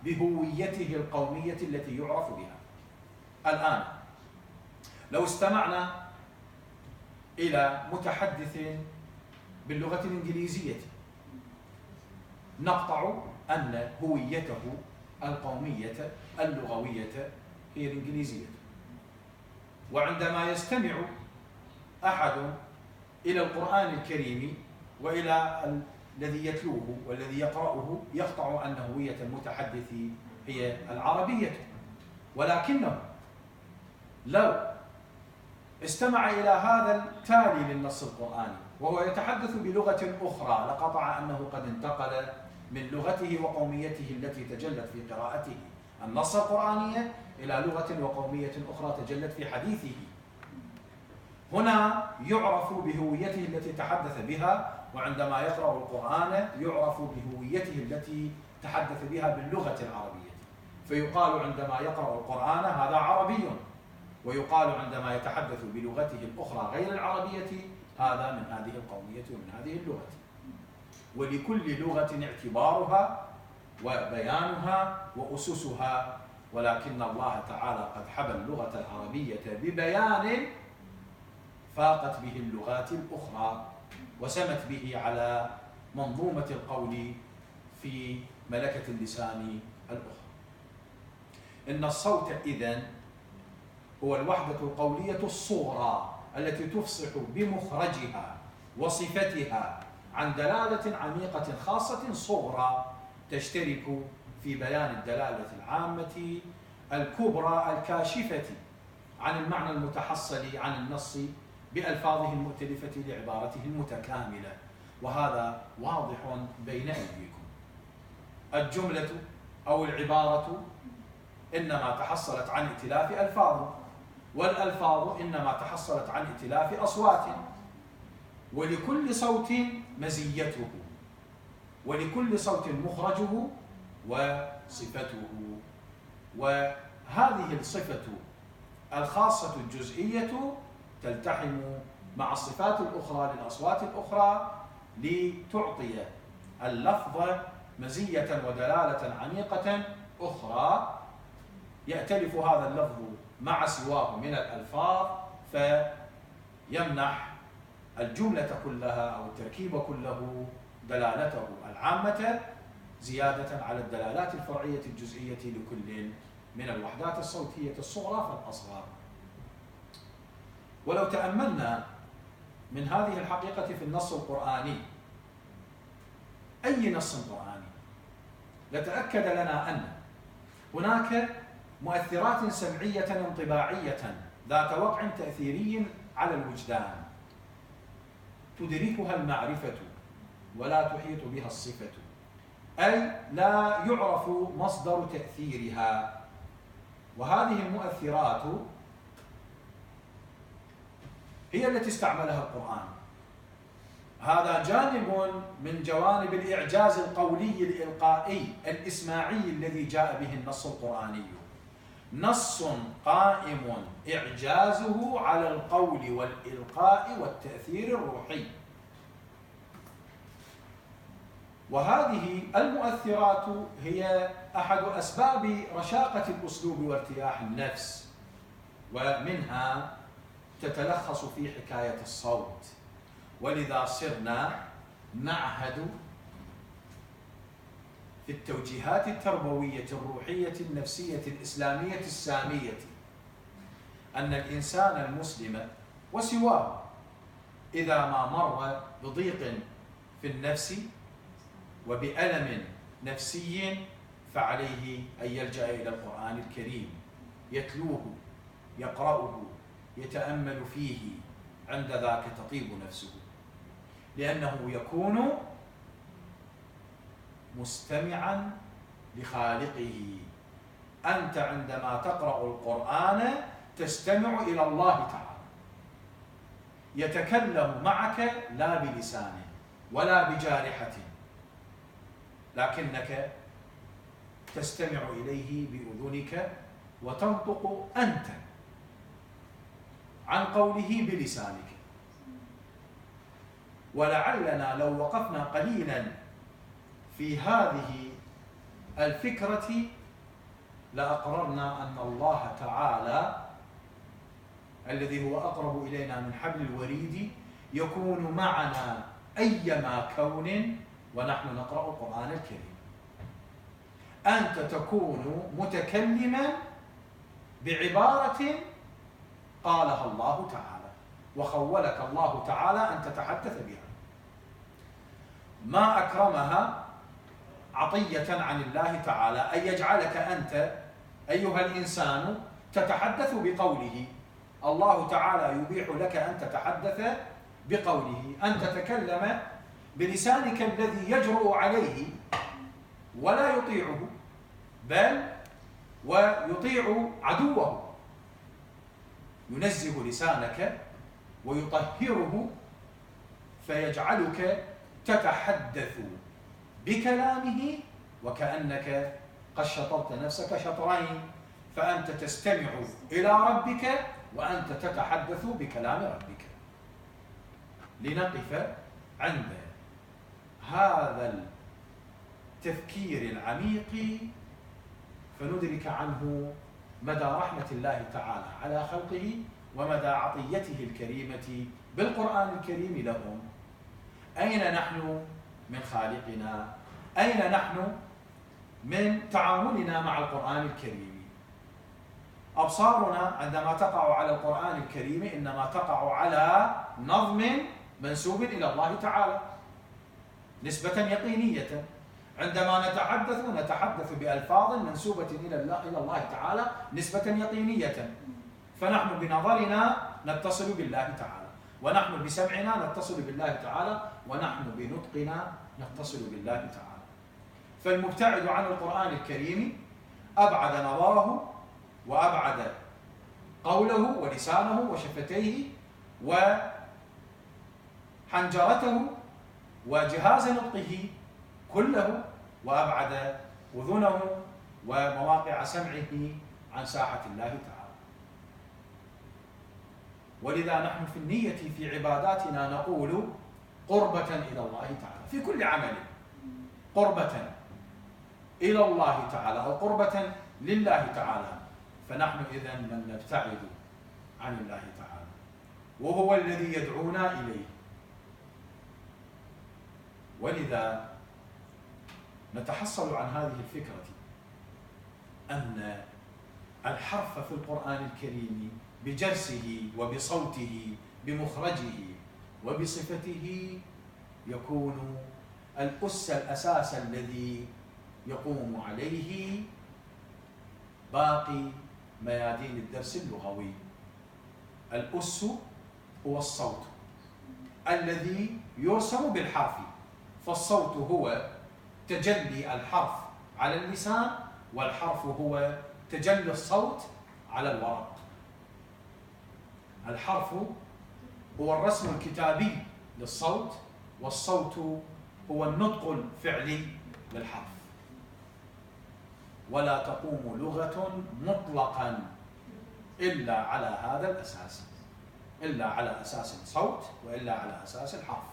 بهويته القومية التي يعرف بها. الآن لو استمعنا إلى متحدث باللغة الإنجليزية نقطع أن هويته القومية اللغوية هي الإنجليزية، وعندما يستمع أحد إلى القرآن الكريم وإلى الذي يتلوه والذي يقرأه يقطع أن هوية المتحدث هي العربية، ولكنه لو استمع إلى هذا التالي للنص القرآني وهو يتحدث بلغة أخرى لقطع أنه قد انتقل من لغته وقوميته التي تجلت في قراءته النص القرآني إلى لغة وقومية أخرى تجلت في حديثه. هنا يعرف بهويته التي تحدث بها، وعندما يقرأ القرآن يعرف بهويته التي تحدث بها باللغة العربية، فيقال عندما يقرأ القرآن هذا عربي، ويقال عندما يتحدث بلغته الأخرى غير العربية هذا من هذه القومية ومن هذه اللغة. ولكل لغة اعتبارها وبيانها وأسسها، ولكن الله تعالى قد حبى اللغة العربية ببيان فاقت به اللغات الأخرى وسمت به على منظومة القول في ملكة اللسان الأخرى. إن الصوت إذن هو الوحدة القولية الصغرى التي تفصح بمخرجها وصفتها عن دلالة عميقة خاصة صغرى تشترك في بيان الدلالة العامة الكبرى الكاشفة عن المعنى المتحصل عن النص بألفاظه المؤتلفة لعبارته المتكاملة، وهذا واضح بين أيديكم. الجملة أو العبارة إنما تحصلت عن ائتلاف ألفاظ، والألفاظ إنما تحصلت عن ائتلاف أصوات، ولكل صوت مزيته ولكل صوت مخرجه وصفته، وهذه الصفة الخاصة الجزئية تلتحم مع الصفات الأخرى للأصوات الأخرى لتعطي اللفظ مزية ودلالة عميقة أخرى يأتلف هذا اللفظ مع سواه من الألفاظ فيمنح الجملة كلها أو التركيب كله دلالته العامة زيادة على الدلالات الفرعية الجزئية لكل من الوحدات الصوتية الصغرى فالأصغر. ولو تأملنا من هذه الحقيقة في النص القرآني، أي نص قرآني، لتأكد لنا أن هناك مؤثرات سمعية انطباعية ذات وقع تأثيري على الوجدان تدركها المعرفة ولا تحيط بها الصفة، أي لا يعرف مصدر تأثيرها. وهذه المؤثرات هي التي استعملها القرآن. هذا جانب من جوانب الإعجاز القولي الإلقائي الإسماعي الذي جاء به النص القرآني، نص قائم إعجازه على القول والإلقاء والتأثير الروحي. وهذه المؤثرات هي أحد أسباب رشاقة الأسلوب وارتياح النفس، ومنها تتلخص في حكاية الصوت. ولذا صرنا نعهد في التوجيهات التربوية الروحية النفسية الإسلامية السامية أن الإنسان المسلم وسواه إذا ما مر بضيق في النفس وبألم نفسي فعليه أن يلجأ إلى القرآن الكريم، يتلوه، يقرأه، يتأمل فيه، عند ذاك تطيب نفسه، لأنه يكون مستمعا لخالقه. أنت عندما تقرأ القرآن تستمع إلى الله تعالى، يتكلم معك لا بلسانه ولا بجارحته، لكنك تستمع إليه بأذنك وتنطق أنت عن قوله بلسانك. ولعلنا لو وقفنا قليلا في هذه الفكرة لأقررنا أن الله تعالى الذي هو أقرب إلينا من حبل الوريد يكون معنا أيما كون ونحن نقرأ القرآن الكريم. أنت تكون متكلما بعبارة قالها الله تعالى وخولك الله تعالى أن تتحدث بها. ما أكرمها عطية عن الله تعالى أن يجعلك أنت أيها الإنسان تتحدث بقوله. الله تعالى يبيح لك أن تتحدث بقوله، أن تتكلم بلسانك الذي يجرؤ عليه ولا يطيعه، بل ويطيع عدوه. ينزه لسانك ويطهره فيجعلك تتحدث بكلامه وكأنك قد شطرت نفسك شطرين، فأنت تستمع إلى ربك وأنت تتحدث بكلام ربك. لنقف عند هذا التفكير العميق فندرك عنه مدى رحمة الله تعالى على خلقه ومدى عطيته الكريمة بالقرآن الكريم لهم. أين نحن من خالقنا؟ أين نحن من تعاملنا مع القرآن الكريم؟ أبصارنا عندما تقع على القرآن الكريم إنما تقع على نظم منسوب إلى الله تعالى نسبة يقينية. عندما نتحدث بألفاظ منسوبة إلى الله تعالى نسبة يقينية. فنحن بنظرنا نتصل بالله تعالى، ونحن بسمعنا نتصل بالله تعالى، ونحن بنطقنا نتصل بالله تعالى. فالمبتعد عن القرآن الكريم أبعد نظره وأبعد قوله ولسانه وشفتيه وحنجرته وجهاز نطقه كله، وأبعد أذنه ومواقع سمعه عن ساحة الله تعالى. ولذا نحن في النية في عباداتنا نقول قربة إلى الله تعالى في كل عمل، قربة إلى الله تعالى أو قربة لله تعالى. فنحن إذن من نبتعد عن الله تعالى وهو الذي يدعونا إليه. ولذا نتحصل عن هذه الفكرة أن الحرف في القرآن الكريم بجرسه وبصوته بمخرجه وبصفته يكون الأساس الذي يقوم عليه باقي ميادين الدرس اللغوي. الأس هو الصوت الذي يرسم بالحرف، فالصوت هو تجلي الحرف على اللسان، والحرف هو تجلي الصوت على الورق. الحرف هو الرسم الكتابي للصوت، والصوت هو النطق الفعلي للحرف. ولا تقوم لغة مطلقا إلا على هذا الأساس، إلا على أساس الصوت وإلا على أساس الحرف.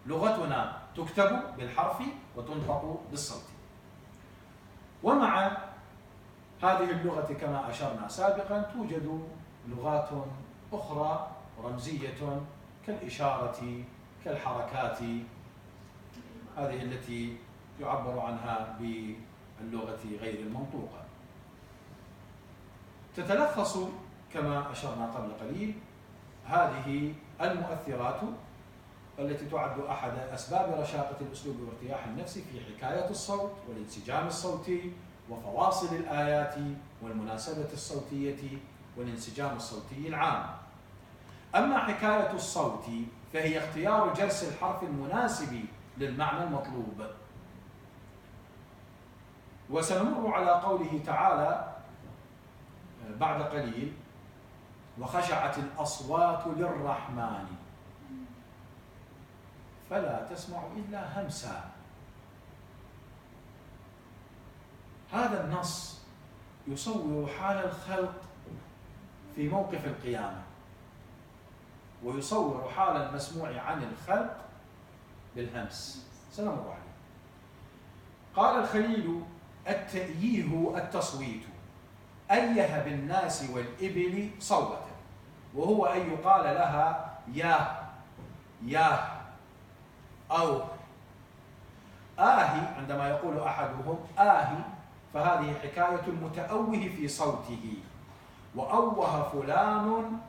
لغتنا تكتب بالحرف وتنطق بالصوت. ومع هذه اللغة كما أشرنا سابقا توجد لغات أخرى رمزية كالإشارة كالحركات، هذه التي يعبر عنها باللغة غير المنطوقة. تتلخص كما أشرنا قبل قليل هذه المؤثرات التي تعد أحد أسباب رشاقة الأسلوب وارتياح النفس في حكاية الصوت والانسجام الصوتي وفواصل الآيات والمناسبة الصوتية والانسجام الصوتي العام. أما حكاية الصوت فهي اختيار جرس الحرف المناسب للمعنى المطلوب. وسنمر على قوله تعالى بعد قليل: وخشعت الأصوات للرحمن فلا تسمع إلا همسا. هذا النص يصور حال الخلق في موقف القيامة، ويصور حال المسموع عن الخلق بالهمس. سنمر عليه. قال الخليل: التأييه التصويت، أيه بالناس والإبل صوبة، وهو أن يقال لها ياه ياه أو آهي. عندما يقول أحدهم آهي فهذه حكاية المتأوه في صوته، وأوه فلان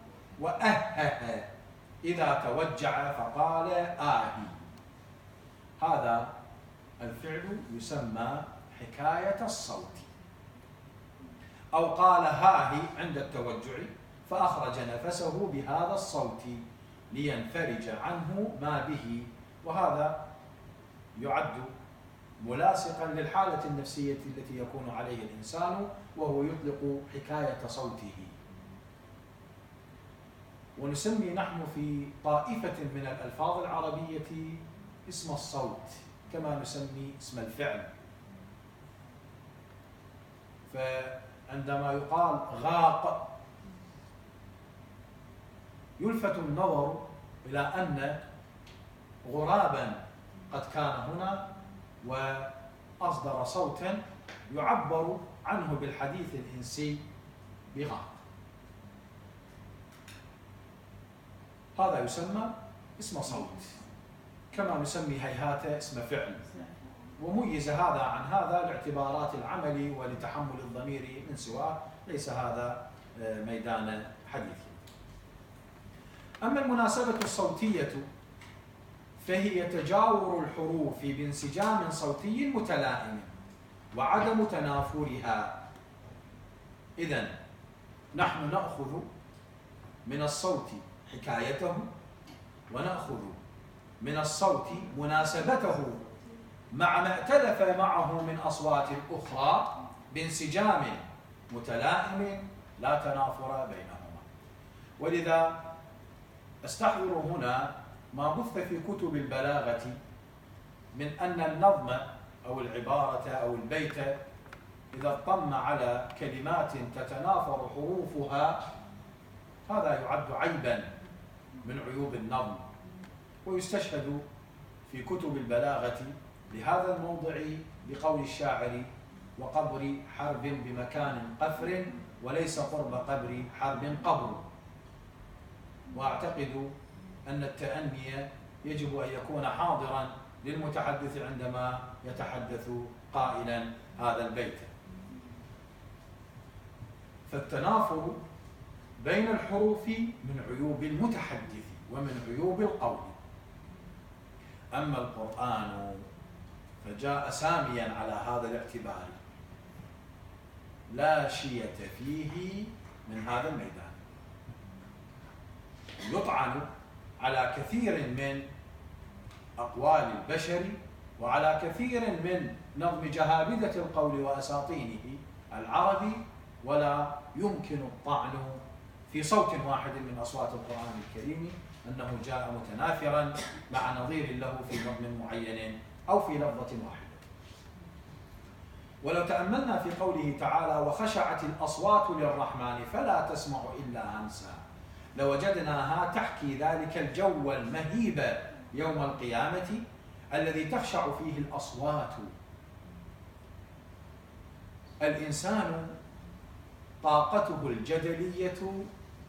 وأهه إذا توجع فقال آهي. هذا الفعل يسمى حكاية الصوت. أو قال هاهي عند التوجع فأخرج نفسه بهذا الصوت لينفرج عنه ما به، وهذا يعد ملاصقا للحالة النفسية التي يكون عليها الإنسان وهو يطلق حكاية صوته. ونسمي نحن في طائفة من الألفاظ العربية اسم الصوت كما نسمي اسم الفعل. فعندما يقال غاق يلفت النظر إلى أن غرابا قد كان هنا وأصدر صوتا يعبر عنه بالحديث الإنسي بغاق، هذا يسمى اسم صوت، كما نسمي هيهات اسم فعل. وميز هذا عن هذا لاعتبارات العمل ولتحمل الضمير من سواه، ليس هذا ميدان حديث. أما المناسبة الصوتية فهي تجاور الحروف بانسجام صوتي متلائم وعدم تنافرها. إذن نحن نأخذ من الصوت حكايته، ونأخذ من الصوت مناسبته مع ما ائتلف معه من أصوات أخرى بانسجام متلائم لا تنافر بينهما. ولذا أستحضر هنا ما بث في كتب البلاغة من أن النظم أو العبارة أو البيت إذا اطم على كلمات تتنافر حروفها هذا يعد عيبا من عيوب النظم. ويستشهد في كتب البلاغة لهذا الموضع بقول الشاعر: وقبر حرب بمكان قفر وليس قرب قبر حرب قبر. وأعتقد أن التأني يجب أن يكون حاضرا للمتحدث عندما يتحدث قائلا هذا البيت. فالتنافر بين الحروف من عيوب المتحدث ومن عيوب القول. أما القرآن فجاء ساميا على هذا الاعتبار، لا شية فيه من هذا الميدان. يطعن على كثير من أقوال البشر وعلى كثير من نظم جهابذة القول وأساطينه العربي، ولا يمكن الطعن في صوت واحد من أصوات القرآن الكريم أنه جاء متنافرا مع نظير له في نظم معين أو في لفظة واحدة. ولو تأملنا في قوله تعالى: وخشعت الأصوات للرحمن فلا تسمع إلا همسا، لوجدناها تحكي ذلك الجو المهيب يوم القيامة الذي تخشع فيه الأصوات. الإنسان طاقته الجدلية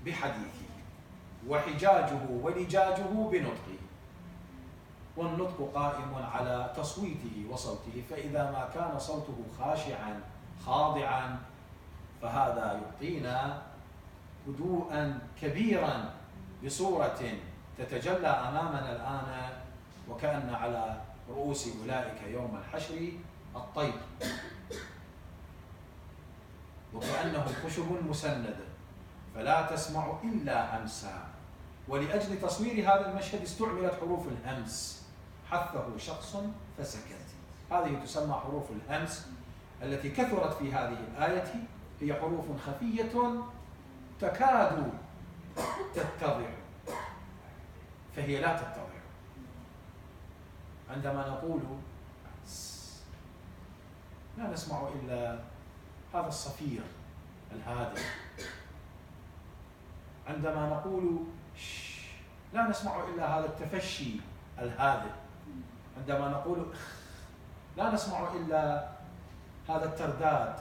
بحديثه، وحجاجه ولجاجه بنطقه، والنطق قائم على تصويته وصوته. فإذا ما كان صوته خاشعا خاضعا فهذا يعطينا هدوءا كبيرا بصورة تتجلى أمامنا الآن، وكأن على رؤوس أولئك يوم الحشر الطير، وكأنه خشب مسند فلا تسمع إلا همسا. ولأجل تصوير هذا المشهد استعملت حروف الهمس، حثه شخص فسكت. هذه تسمى حروف الهمس التي كثرت في هذه الآية. هي حروف خفية تكاد تتضح فهي لا تتضح. عندما نقول لا نسمع إلا هذا الصفير الهادئ، عندما نقول لا نسمع إلا هذا التفشي الهادئ، عندما نقول لا نسمع إلا هذا الترداد